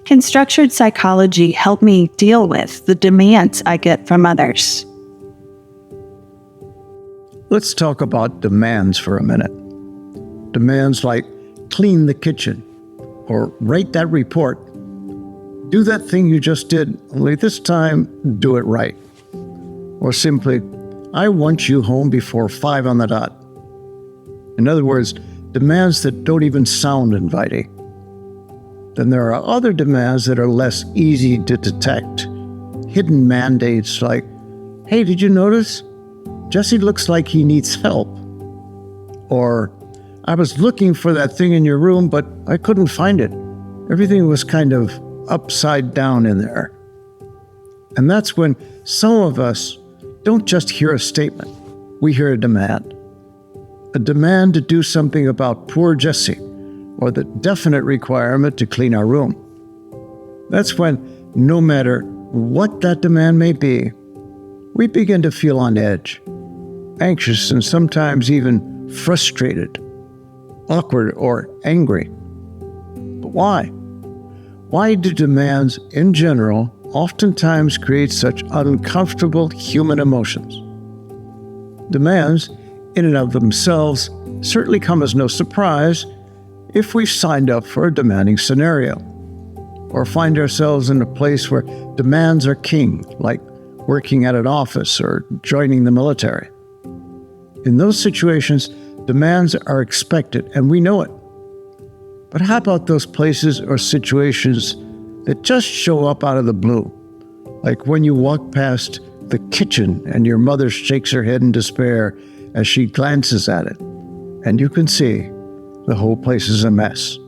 can structured psychology help me deal with the demands I get from others? Let's talk about demands for a minute. Demands like clean the kitchen, or write that report. Do that thing you just did, only this time, do it right. Or simply, I want you home before 5 on the dot. In other words, demands that don't even sound inviting. Then there are other demands that are less easy to detect. Hidden mandates like, hey, did you notice? Jesse looks like he needs help. Or, I was looking for that thing in your room, but I couldn't find it. Everything was kind of upside down in there. And that's when some of us don't just hear a statement, we hear a demand. A demand to do something about poor Jesse, or the definite requirement to clean our room. That's when, no matter what that demand may be, we begin to feel on edge, anxious, and sometimes even frustrated, awkward, or angry. But why? Why do demands in general oftentimes create such uncomfortable human emotions? Demands, in and of themselves, certainly come as no surprise if we've signed up for a demanding scenario, or find ourselves in a place where demands are king, like working at an office or joining the military. In those situations, demands are expected, and we know it. But how about those places or situations that just show up out of the blue? Like when you walk past the kitchen and your mother shakes her head in despair as she glances at it, and you can see the whole place is a mess.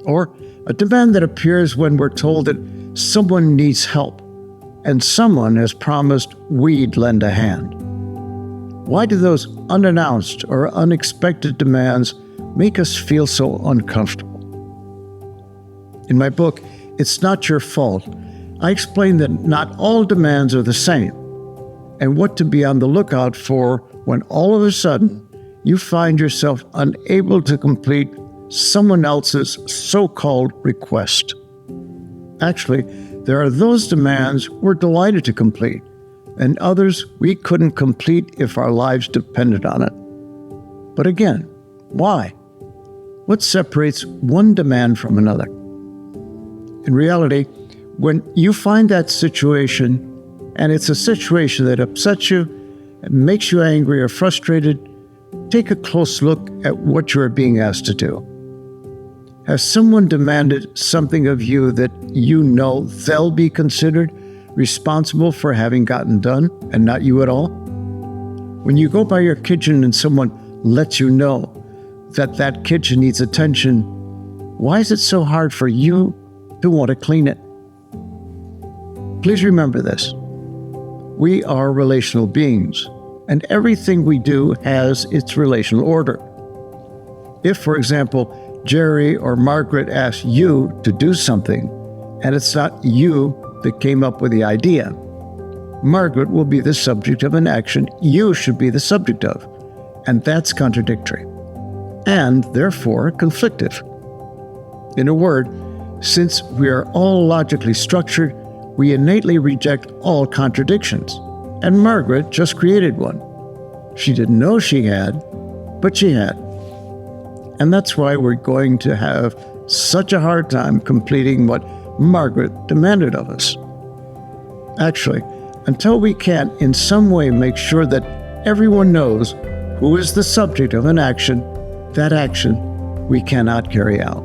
Or a demand that appears when we're told that someone needs help, and someone has promised we'd lend a hand. Why do those unannounced or unexpected demands make us feel so uncomfortable? In my book, It's Not Your Fault, I explain that not all demands are the same, and what to be on the lookout for when all of a sudden you find yourself unable to complete someone else's so-called request. Actually, there are those demands we're delighted to complete, and others we couldn't complete if our lives depended on it. But again, why? What separates one demand from another? In reality, when you find that situation, and it's a situation that upsets you, and makes you angry or frustrated, take a close look at what you are being asked to do. Has someone demanded something of you that you know they'll be considered responsible for having gotten done, and not you at all? When you go by your kitchen and someone lets you know that that kitchen needs attention, why is it so hard for you to want to clean it? Please remember this. We are relational beings, and everything we do has its relational order. If, for example, Jerry or Margaret ask you to do something, and it's not you that came up with the idea, Margaret will be the subject of an action you should be the subject of, and that's contradictory, and therefore conflictive. In a word, since we are all logically structured, we innately reject all contradictions, and Margaret just created one. She didn't know she had, but she had. And that's why we're going to have such a hard time completing what Margaret demanded of us. Actually, until we can in some way make sure that everyone knows who is the subject of an action, that action we cannot carry out.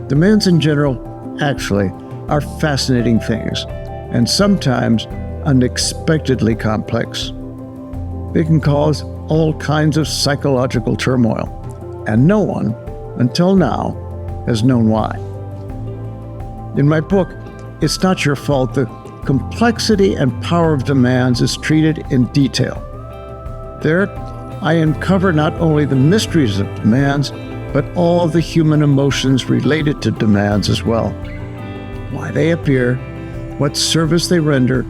Demands in general, actually, are fascinating things, and sometimes unexpectedly complex. They can cause all kinds of psychological turmoil, and no one, until now, has known why. In my book, It's Not Your Fault, the complexity and power of demands is treated in detail. There, I uncover not only the mysteries of demands, but all the human emotions related to demands as well. Why they appear, what service they render,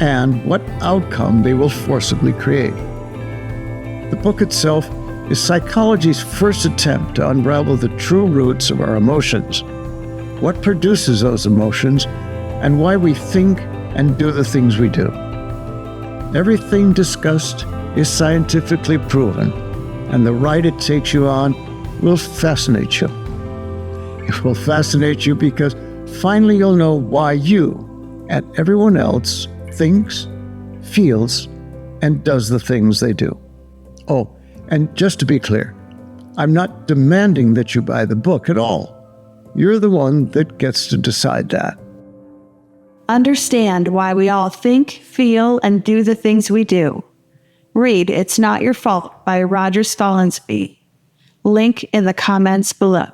and what outcome they will forcibly create. The book itself is psychology's first attempt to unravel the true roots of our emotions. what produces those emotions, and why we think and do the things we do. Everything discussed is scientifically proven, and the ride it takes you on will fascinate you. It will fascinate you because finally you'll know why you and everyone else thinks, feels, and does the things they do. Oh, and just to be clear, I'm not demanding that you buy the book at all. You're the one that gets to decide that. Understand why we all think, feel, and do the things we do. Read It's Not Your Fault by Roger Stolensby. Link in the comments below.